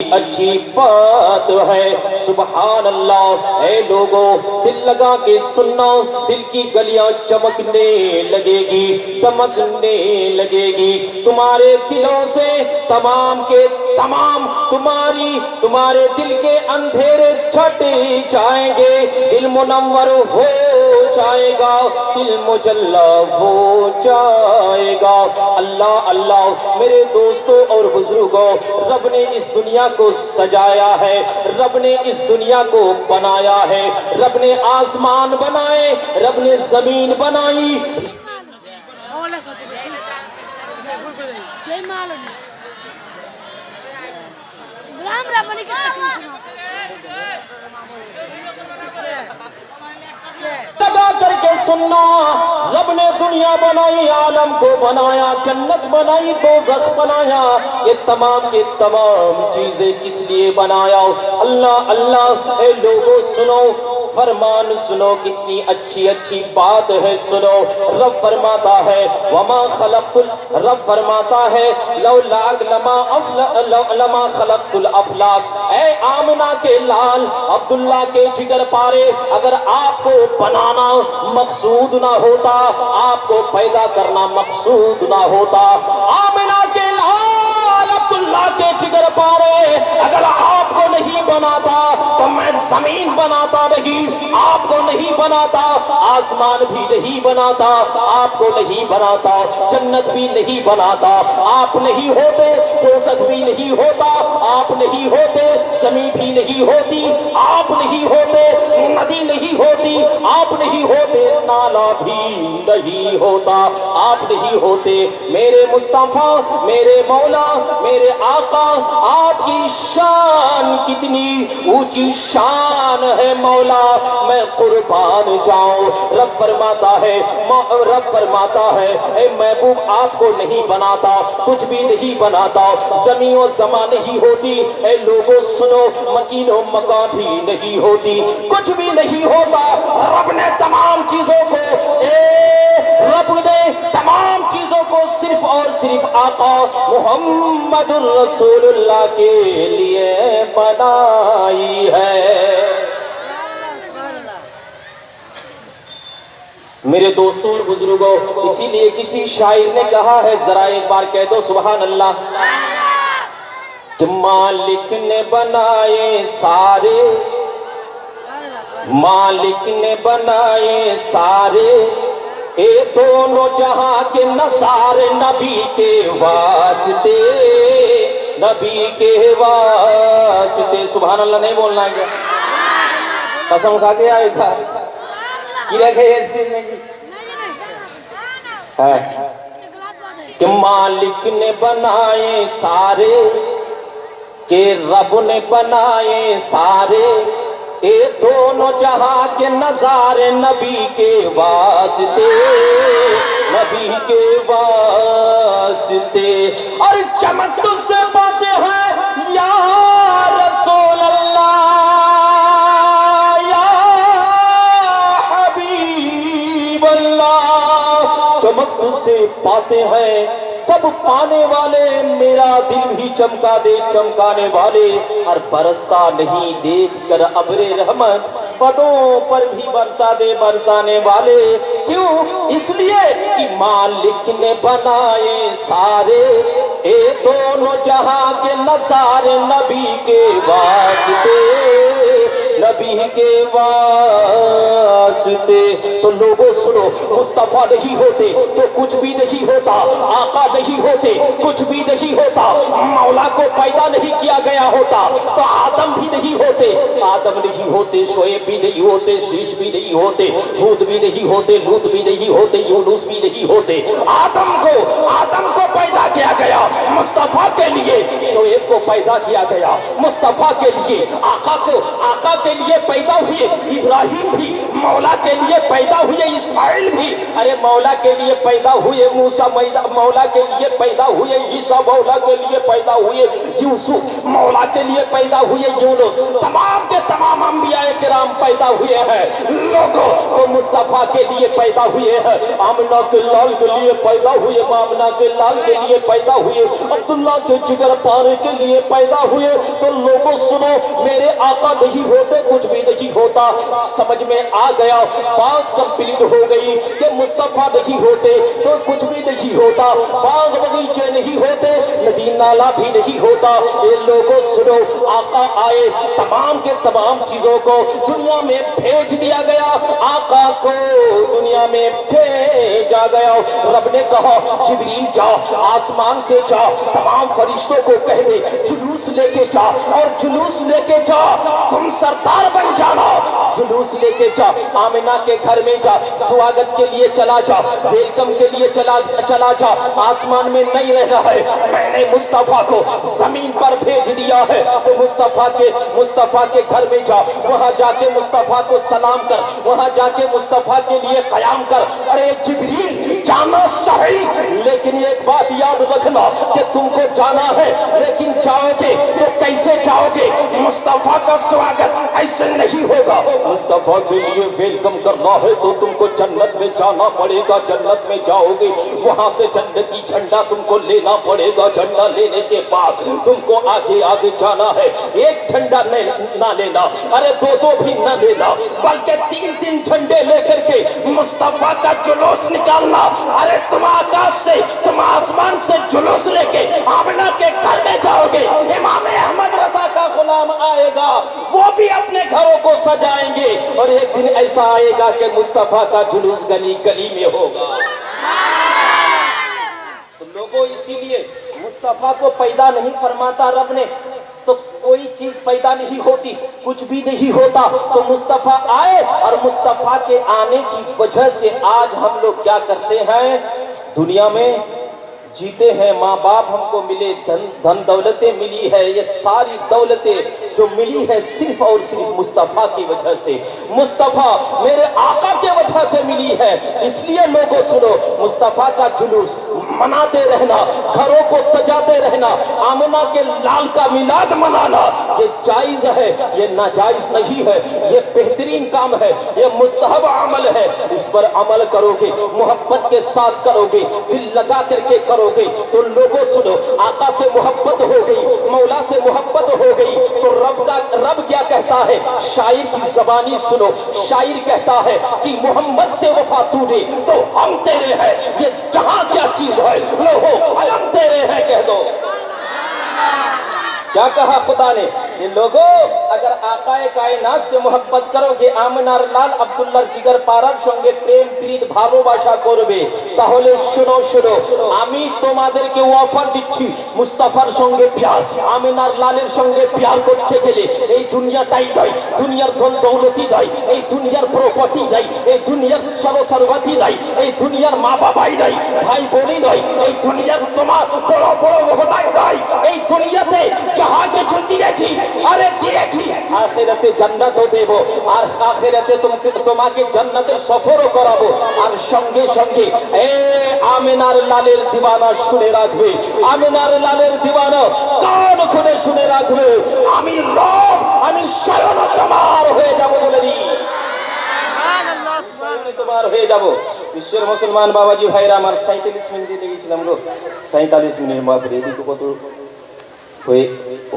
اچھی بات ہے سبحان اللہ۔ اے لوگوں دل لگا کے سننا، دل کی گلیاں چمکنے لگے گی، دمکنے لگے گی، تمہارے دلوں سے تمام کے تمام تمہارے دل کے اندھیرے چھٹ جائیں گے، دل منور ہو جائے گا، دل مجلہ ہو جائے گا۔ اللہ اللہ میرے دوستوں اور بزرگوں، رب نے اس دنیا کو سجایا ہے، رب نے اس دنیا کو بنایا ہے، رب نے آسمان بنائے، رب نے زمین بنائی۔ لگا کر کے سننا، رب نے دنیا بنائی، عالم کو بنایا، جنت بنائی، دوزخ بنایا، یہ تمام کے تمام چیزیں کس لیے بنایا؟ اللہ اللہ۔ اے لوگوں سنو، فرمان سنو، کتنی اچھی اچھی بات ہے، سنو۔ رب فرماتا ہے وما خلقت، رب فرماتا ہے لما خلقت الافلاک۔ اے آمنہ کے لال، عبداللہ کے جگر پارے، اگر آپ کو بنانا مقصود نہ ہوتا، آپ کو پیدا کرنا مقصود نہ ہوتا، آمنہ کے لال عبداللہ کے جگر پارے، اگر آپ کو نہیں بناتا تو میں زمین بناتا نہیں، آپ کو نہیں بناتا، آسمان بھی نہیں بناتا، آپ کو نہیں بناتا، جنت بھی نہیں بناتا، آپ نہیں ہوتے، دوزخ بھی نہیں ہوتا، آپ نہیں ہوتے، زمین بھی نہیں ہوتی، آپ نہیں ہوتے، ندی نہیں ہوتی، آپ نہیں ہوتے، نالا بھی نہیں ہوتا، آپ نہیں ہوتے۔ میرے مصطفیٰ، میرے مولا، میرے آقا، آپ کی شان کتنی اونچی شان ہے مولا، میں قربان جاؤں۔ رب فرماتا ہے اے محبوب آپ کو نہیں بناتا، کچھ بھی نہیں بناتا، زمین و زمان نہیں ہوتی، اے لوگوں سنو، مکین و مکان بھی نہیں ہوتی، کچھ بھی نہیں ہوتا، رب نے تمام چیزوں کو رب نے تمام چیزوں کو صرف اور صرف آقا محمد الرسول اللہ کے لیے بنائی ہے۔ میرے دوستوں اور بزرگوں، اسی لیے کسی شاعر نے کہا ہے، ذرا ایک بار کہہ دو سبحان اللہ، کہ مالک نے بنائے سارے، مالک نے بنائے سارے، اے دونوں جہاں کے نثارے، نبی کے واسطے، نبی کے واسطے۔ سبحان اللہ نہیں بولنا ہے کیا؟ قسم کھا کے آئے کھا کی رکھے ایسے نہیں ہے کہ مالک نے بنائے سارے، کہ رب نے بنائے سارے، اے دونوں جہاں کے نظارے، نبی کے واسطے، نبی کے واسطے۔ اور چمک تجھ سے باتیں ہیں یا رسول اللہ، یا حبیب اللہ، چمک تجھ سے باتیں ہیں سب پانے والے، میرا دل بھی چمکا دے چمکانے والے، اور برستا نہیں دیکھ کر ابر رحمت، بدوں پر بھی برسا دے برسانے والے۔ کیوں؟ اس لیے کہ مالک نے بنائے سارے، اے دونوں جہاں کے نثارے، نبی کے واسطے، نبی کے واسطے۔ تو لوگوں سنو، مصطفیٰ نہیں ہوتے تو کچھ بھی نہیں ہوتا، آقا نہیں ہوتے کچھ بھی نہیں ہوتا، مولا کو پیدا نہیں کیا گیا ہوتا تو آدم بھی نہیں ہوتے، آدم نہیں ہوتے، شعیب بھی نہیں ہوتے، شیش بھی نہیں ہوتے، ہود بھی نہیں ہوتے، لوط بھی نہیں ہوتے، یونس بھی نہیں ہوتے۔ آدم کو پیدا کیا گیا مصطفیٰ کے لیے، شعیب کو پیدا کیا گیا مصطفیٰ کے لیے، آقا کے لیے پیدا ہوئے ابراہیم بھی، مولا کے لیے پیدا ہوئے اسماعیل بھی، ارے مولا کے لیے پیدا ہوئے موسیٰ، مولا کے لیے پیدا ہوئے عیسیٰ، مولا کے لیے پیدا ہوئے یوسف، مولا کے لیے پیدا ہوئے यूनुस, तमाम के तमाम अंबिया किराम पैदा हुए हैं। लोगों तो मुस्तफा के लिए पैदा हुए हैं, आमिना के लाल के लिए पैदा हुए, मामना के लाल के लिए पैदा हुए, अब्दुल्ला के जिगर पारे के लिए पैदा हुए। तो लोगों सुनो, मेरे आका नहीं होते कुछ भी नहीं होता। समझ में आ गया, बात कंप्लीट हो गई कि मुस्तफा नहीं होते तो कुछ भी नहीं होता, बाग बगीचे नहीं होते, नदी नाला भी नहीं होता। ये लोगों सुनो, आका आए, तमाम के तमाम चीजों को दुनिया में भेज दिया गया, आका को दुनिया में भेजा गया। रब ने कहा जिब्रील जा, आसमान से जा, तमाम फरिश्तों को कह दे जुलूस लेके जा, और जुलूस लेके जा, तुम सरदार बन जाना। जुलूस लेके जा, आमिना के घर में जा, स्वागत के लिए चला जा, वेलकम के लिए चला जा। आसमान में नहीं रहना है, मैंने मुस्तफा को जमीन पर भेज दिया है। तो मुस्तफा के घर में जा, वहां जाके मुस्तफा को सलाम कर, वहां जाके मुस्तफा के लिए कयाम कर। अरे जिब्रील जाना सही, लेकिन एक बात याद रखना कि तुमको जाना है, लेकिन जाओगे तो कैसे जाओगे? मुस्तफा का स्वागत ऐसे नहीं होगा। मुस्तफा के लिए वेलकम करना है तो तुमको जन्नत में जाना पड़ेगा, जन्नत में जाओगे, वहां से जन्नती झंडा तुमको लेना पड़ेगा। झंडा लेने के बाद तुमको आगे आगे जाना है। एक झंडा ना लेना, अरे दो भी ना लेना, बल्कि 3 झंडे लेकर के मुस्तफा का जुलूस निकालना। अरे तुम आकाश से, तुम आसमान से जुलूस लेके आमिना के घर में जाओगे, इमाम अहमद रजा का गुलाम आएगा, वो भी अपने घरों को सजाएंगे, और एक दिन ऐसा आएगा कि मुस्तफा का जुलूस गली गली में होगा। तो लोगों, इसीलिए मुस्तफा को पैदा नहीं फरमाता रब ने तो कोई चीज पैदा नहीं होती, कुछ भी नहीं होता। तो मुस्तफा आए, और मुस्तफा के आने की वजह से आज हम लोग क्या करते हैं, दुनिया में जीते हैं, माँ बाप हमको मिले, धन दौलतें मिली है, ये सारी दौलतें जो मिली है सिर्फ और सिर्फ मुस्तफा की वजह से, मुस्तफा मेरे आका के वजह से मिली है। इसलिए लोगों सुनो, मुस्तफा का जुलूस मनाते रहना, घरों को सजाते रहना, आमिना के लाल का मिलाद मनाना, ये जायज है, ये नाजायज नहीं है, ये बेहतरीन काम है, ये मुस्तहब अमल है। इस पर अमल करोगे, मोहब्बत के साथ करोगे, दिल लगा करके करोगे, तो लोगों सुनो, आका से मोहब्बत हो गई, मौला से मोहब्बत हो गई, तो रब क्या कहता है, शायर की जबानी सुनो, शायर कहता है कि मोहम्मद से वफा तूने तो हम तेरे हैं, ये जहां क्या चीज है लो कलम तेरे हैं, कह दो। क्या कहा खुदा ने, ये लोगों अगर आकाए कायनात से मोहब्बत करोगे, आमिनार लाल আব্দুল্লাহর জিগার পারার সঙ্গে প্রেম প্রীত ভালোবাসা করবে, তাহলে শুনো শুনো, আমি তোমাদেরকে অফার দিচ্ছি, মুস্তাফার সঙ্গে প্যার, আমিনার লালের সঙ্গে প্যার করতে গেলে এই দুনিয়াটাই নয়, দুনিয়ার ধন দৌলতি নয়, এই দুনিয়ার প্রপার্টি নাই, এই দুনিয়ার সর্বসার্বতি নাই, এই দুনিয়ার মা বাবাই নাই, ভাই বোনই নয়, এই দুনিয়ার তোমার বড় বড় ওহদাই নাই, এই দুনিয়াতে যাহা কিছু দিয়েছি, আরে দিয়েছি, আখিরাতে জান্নাতও দেব, আর আখিরাতে তোমাকে জান্নাতের সফরও করাবো। আর সঙ্গে সঙ্গে এ আমিনার লালের দিওয়ানা শুনে রাখবে, আমিনার লালের দিওয়ানা কান খুলে শুনে রাখবে, আমি রব, আমি স্বয়ং তোমার হয়ে যাব বলে নি, তোমার হয়ে যাব। বিশ্বের মুসলমান বাবাজি ভাইরা আমার 47 মিনিট লেগেছিলাম গো, 47 মিনিট বাপরে, এদিকে কত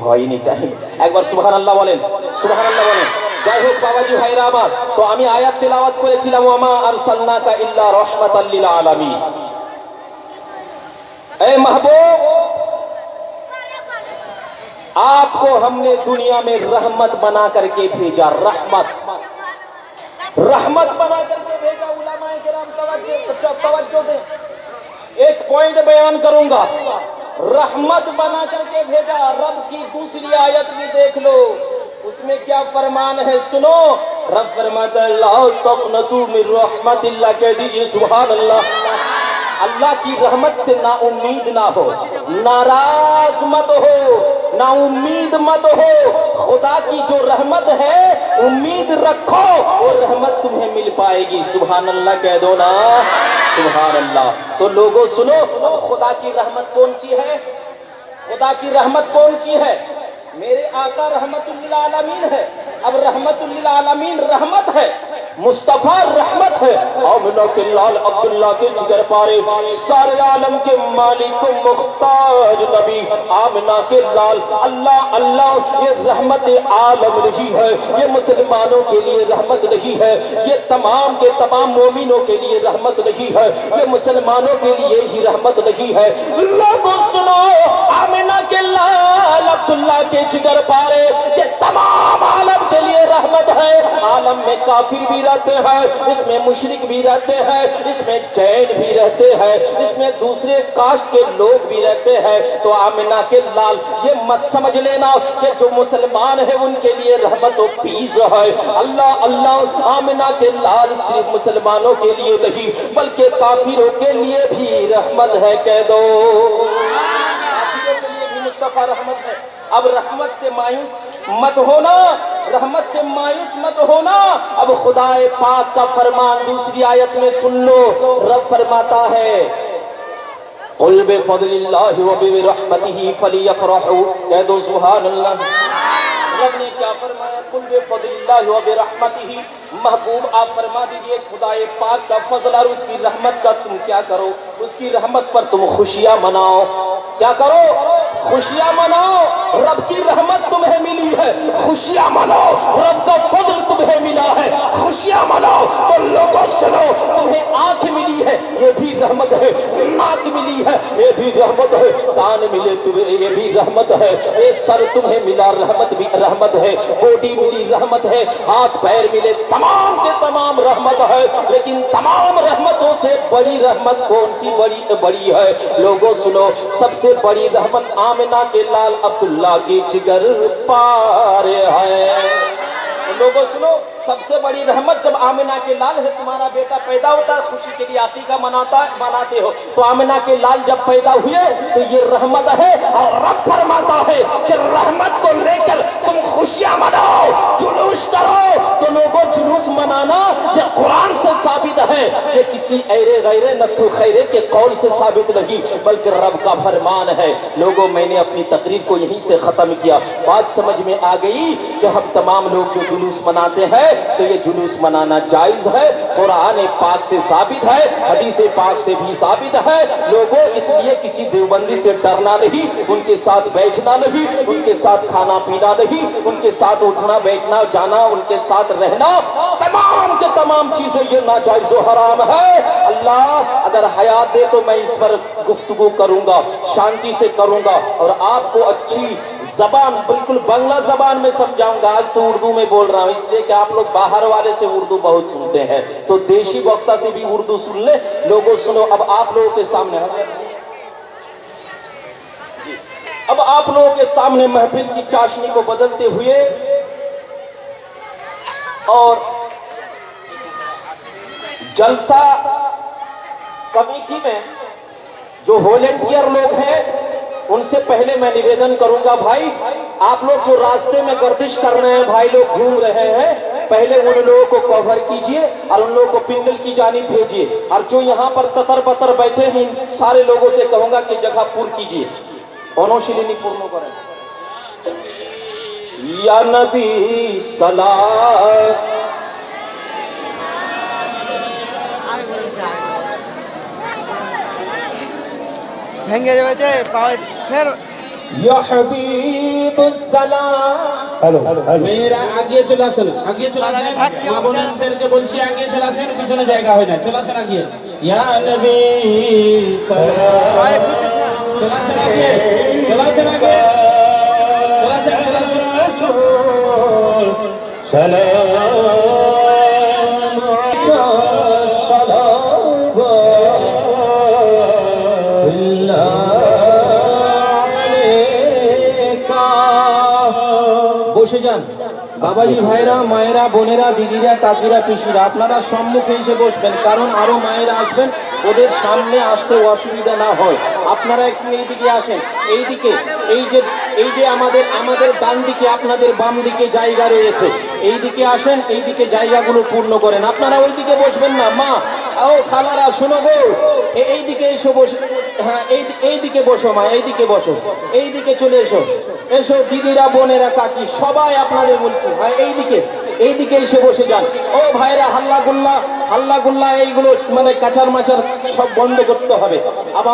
হয়নি টাইম। একবার সুবহানাল্লাহ বলেন, সুবহানাল্লাহ বলেন। যাই হোক বাবাজি ভাইরা আমার, তো আমি আয়াত তেলাওয়াত করেছিলাম, ওয়ামা আরসালনাকা ইল্লা রাহমাতাল লিল আলামিন। ए महबूब, आपको हमने दुनिया में रहमत बना करके भेजा, रहमत बना करके भेजा। उलमाए किराम तवज्जो दें, एक पॉइंट बयान करूंगा, रहमत बना करके भेजा। रब की दूसरी आयत भी देख लो, उसमें क्या फरमान है सुनो। रब फरमाता है ला तक़नतू मिन रहमतिल्लाह, कह दीजिए सुभान अल्लाह। अल्लाह की रहमत से ना उम्मीद ना हो, नाराज मत हो, ना उम्मीद मत हो। खुदा की जो रहमत है उम्मीद रखो, वो रहमत तुम्हें मिल पाएगी। सुभान अल्लाह कह दो ना, सुभान अल्लाह। तो लोगों सुनो, खुदा की रहमत कौन सी है, खुदा की रहमत कौन सी है? मेरे आका रहमतुल्लिल आलमीन है। अब रहमतुल्लिल आलमीन रहमत है, मुस्तफा रहमत है। आमिना के लाल अब्दुल्ला के जिगर पारे सारे आलम के मालिक मुख्तार नबी आमिना के लाल अल्लाह अल्लाह। ये रहमत आलम नहीं है, ये मुसलमानों के लिए रहमत नहीं है, ये तमाम के तमाम मोमिनों के लिए रहमत नहीं है, ये मुसलमानों के लिए ही रहमत नहीं है। लोगों सुनो, आमिना के लाल अब्दुल्ला के जिगर पारे ये तमाम आलम के लिए रहमत है। आलम में काफिर भी रहते हैं, इसमें मुशरिक भी रहते हैं, इसमें जैन भी रहते हैं, इसमें दूसरे कास्ट के लोग भी रहते हैं। तो आमिना के लाल ये मत समझ लेना कि जो मुसलमान है उनके लिए रहमत और पीस है। अल्लाह अल्लाह। आमिना के लाल सिर्फ मुसलमानों के लिए नहीं बल्कि काफिरों के लिए भी रहमत है। कह दो काफिरों के लिए भी मुस्तफा रहमत है। अब रहमत से मायूस मत होना, रहमत से मायूस मत होना। अब खुदाए पाक का फरमान दूसरी आयत में सुन लो। रब फरमाता है कुल बिफज़लिल्लाहि व बिरहमतिही फलियफ़रहू। कह दो सुभान अल्लाह। रब ने क्या फरमाया? कुल बिफज़लिल्लाहि व बिरहमतिही। महबूब आप फरमा दीजिए खुदाए पाक का फजल और उसकी रहमत का तुम क्या करो? उसकी रहमत पर तुम खुशियां मनाओ। क्या करो? खुशियां मनाओ। रब की रहमत तुम्हें मिली है, खुशियां मनाओ। रब का फजल तुम्हें मिला है, खुशियां मनाओ। तो लोगों सुनो, तुम्हें आंख मिली है, ये भी रहमत है। नाक मिली है, ये भी रहमत है। कान मिले तुम्हें, ये भी रहमत है। ये सर तुम्हें मिला, रहमत भी रहमत है। बॉडी मिली, रहमत है। हाथ पैर मिले, तमाम के तमाम रहमत है। लेकिन तमाम रहमतों से बड़ी रहमत कौन सी बड़ी है? लोगों सुनो, सबसे बड़ी रहमत आमिना के लाल अब्दुल्ला के जिगर पारे है। लोगों सुनो, सबसे बड़ी रहमत जब आमिना के लाल है, तुम्हारा बेटा पैदा होता है, खुशी के लिए आतीका मनाते हो। तो आमिना के लाल जब पैदा हुए तो ये रहमत है। और रब फरमाता है कि रहमत को लेकर तुम खुशियां मनाओ, जुलूस करो। तो लोगों जुलूस मनाना ये कुरान से साबित है, ये किसी ऐरे गैरे नत्थु खैरे के कौल से साबित नहीं बल्कि रब का फरमान है। लोगों मैंने अपनी तकरीर को यहीं से खत्म किया। बात समझ में आ गई कि हम तमाम लोग जो जुलूस मनाते हैं तो ये जुलूस मनाना जायज है, कुरान पाक से साबित है, हदीस पाक से भी साबित है। लोगों इसलिए किसी देवबंदी से डरना नहीं, उनके साथ बैठना नहीं, उनके साथ खाना पीना नहीं, उनके साथ उठना बैठना जाना, उनके साथ रहना, तमाम के तमाम चीजें ये नाजायज और हराम है। अल्लाह अगर हयात दे तो मैं इस पर गुफ्तगू करूंगा, शांति से करूंगा और आपको अच्छी जबान बिल्कुल बांग्ला जबान में समझाऊंगा। आज तो उर्दू में बोल रहा हूँ इसलिए कि आप लोग बाहर वाले से उर्दू बहुत सुनते हैं, तो देशी वक्ता से भी उर्दू सुन ले। लोगों सुनो, अब आप लोगों के सामने जी, अब आप लोगों के सामने महफिल की चाशनी को बदलते हुए और जलसा कमेटी में जो वॉलेंटियर लोग हैं उनसे पहले मैं निवेदन करूंगा, भाई आप लोग जो रास्ते में गर्दिश कर रहे हैं, भाई लोग घूम रहे हैं, पहले उन लोगों को कवर कीजिए और उन लोगों को पिंडल की जानिब भेजिए। और जो यहाँ पर ततर बतर बैठे हैं इन सारे लोगों से कहूंगा कि जगह पूर्ण कीजिए। अनुशीलिनी पूर्ण करें। या नबी सलाम या हबीब सलाम। हेलो मेरा आगे चले আসেন, আগে চলে আসেন। মা বোনদেরকে বলছি আগে চলে আসেন, পিছনে জায়গা হয় না, চলে আসেন আগে। ইয়া নবী সালাম। চলে আসেন আগে, চলে আসেন আগে, চলে আসেন, চলে আসেন রাসূল সালাম বসে যান। বাবাজি ভাইরা, মায়েরা, বোনেরা, দিদিরা, কাকিরা, পিসিরা আপনারা সম্মুখে এসে বসবেন, কারণ আরো মায়েরা আসবেন, ওদের সামনে আসতে অসুবিধা না হয়। আপনারা একটু এইদিকে আসেন, এইদিকে এই যে আমাদের ডান দিকে আপনাদের বাম দিকে জায়গা রয়েছে, এইদিকে আসেন, এইদিকে জায়গাগুলো পূর্ণ করেন। আপনারা ওইদিকে বসবেন না, মা ও খালারা শোনো গো, এইদিকে এসো, বসো। হ্যাঁ, এইদিকে বসো মা, এইদিকে বসো, এইদিকে চলে এসো, এসো দিদিরা, বোনেরা, কাকি সবাই আপনাদের বলছি, হ্যাঁ এইদিকে এসে বসে যান। ও ভাইরা, হাল্লা গুল্লা এইগুলো মানে কাচার মাচার সব বন্ধ করতে হবে। আর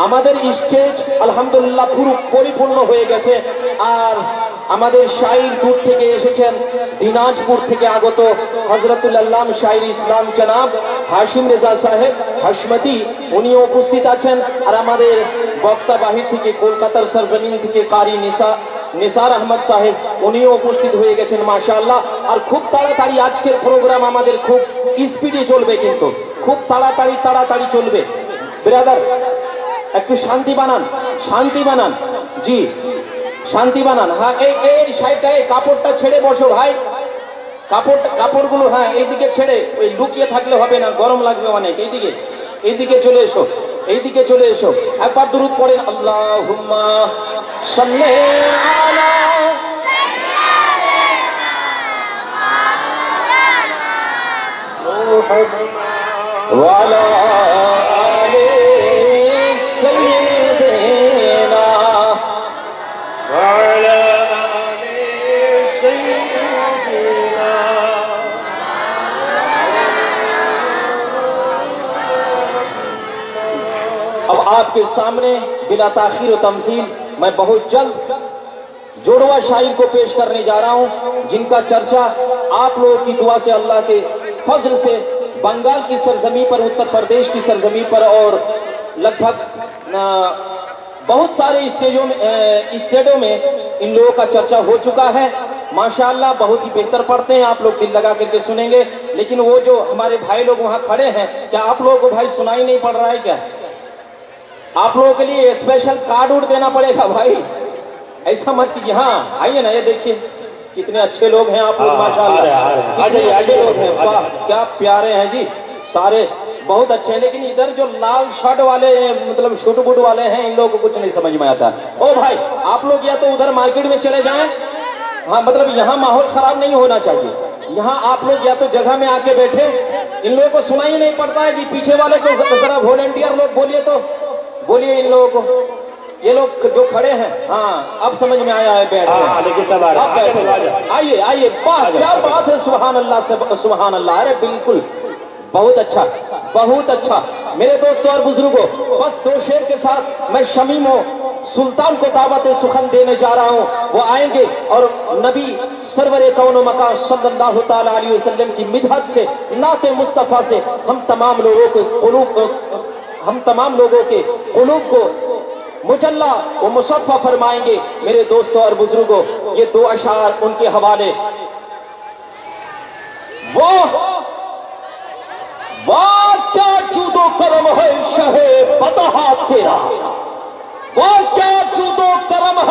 আমাদের স্টেজ আলহামদুলিল্লাহ পুরো পরিপূর্ণ হয়ে গেছে। আর আমাদের শাইর দূর থেকে এসেছেন, দিনাজপুর থেকে আগত হযরতুল আল্লাম শাইর ইসলাম জনাব হাশিম রেজা সাহেব হাশমতি, উনিও উপস্থিত আছেন। আর আমাদের বক্তা বাহির থেকে কলকাতার সরজমিন থেকে কারি নিসার আহমদ সাহেব, উনিও উপস্থিত হয়ে গেছেন মাশাআল্লাহ। আর খুব তাড়াতাড়ি আজকের প্রোগ্রাম আমাদের খুব স্পিডে চলবে, কিন্তু খুব তাড়াতাড়ি চলবে। ব্রাদার একটু শান্তি বানান জি, শান্তি বানান। হ্যাঁ, এই সাইডটায় কাপড়টা ছেড়ে বসো ভাই, কাপড়গুলো হ্যাঁ এইদিকে ছেড়ে, ওই লুকিয়ে থাকলে হবে না, গরম লাগবে অনেক। এইদিকে চলে এসো, একবার দুরূদ পড়েন, আল্লাহুম্মা সাল্লি আলা মুহাম্মাদ ওয়া আলা আলি সাইয়্যিদিনা ওয়া আলা আলি সাইয়্যিদিনা। अब आपके सामने बिला ताखीर और तमसील मैं बहुत जल्द जोड़वा शायर को पेश करने जा रहा हूं, जिनका चर्चा आप लोगों की दुआ से, अल्लाह के फजल से बंगाल की सरजमी पर, उत्तर प्रदेश की सरजमी पर और लगभग बहुत सारे स्टेटों में इन लोगों का चर्चा हो चुका है। माशाअल्लाह बहुत ही बेहतर पढ़ते हैं, आप लोग दिल लगा करके सुनेंगे। लेकिन वो जो हमारे भाई लोग वहाँ खड़े हैं, क्या आप लोगों को भाई सुनाई नहीं पड़ रहा है क्या? आप लोगों के लिए स्पेशल कार्ड उड़ देना पड़ेगा भाई, ऐसा मत कीजिए। हाँ आइए ना, ये देखिए कितने अच्छे लोग हैं आप लोग माशाअल्लाह, कितने अच्छे लोग हैं, वाह क्या प्यारे हैं जी, सारे बहुत अच्छे हैं। लेकिन इधर जो लाल शर्ट वाले मतलब शूट बूट वाले हैं, इन लोगों को कुछ नहीं समझ में आता। ओ भाई आप लोग या तो उधर मार्केट में चले जाएं, हाँ मतलब यहाँ माहौल खराब नहीं होना चाहिए। यहाँ आप लोग या तो जगह में आके बैठे, इन लोगों को सुनाई नहीं पड़ता है जी। पीछे वाले को जरा वॉलंटियर लोग बोलिए इन लोगों को, ये लोग जो खड़े हैं, हाँ अब समझ में आया है, बैठ आइए, क्या बात है, सुभान अल्लाह से सुभान अल्लाह। अरे बिल्कुल बहुत अच्छा मेरे दोस्तों और बुजुर्गों, बस दो शेर के साथ मैं शमीमो सुल्तान को दावत सुखन देने जा रहा हूँ। वो आएंगे और नबी सरवरे कौनो मकान सल्लल्लाहु ताला अलैहि वसल्लम की मिदहत से, नाते मुस्तफ़ा से हम तमाम लोगों के कुलूब को मुजल्ला व मुसफ़्फ़ा फरमाएंगे। मेरे दोस्तों और बुजुर्गों, ये दो अशार उनके हवाले। वाह क्या जूदो करम है शहे बतहा तेरा, वाह क्या जूदो करम है।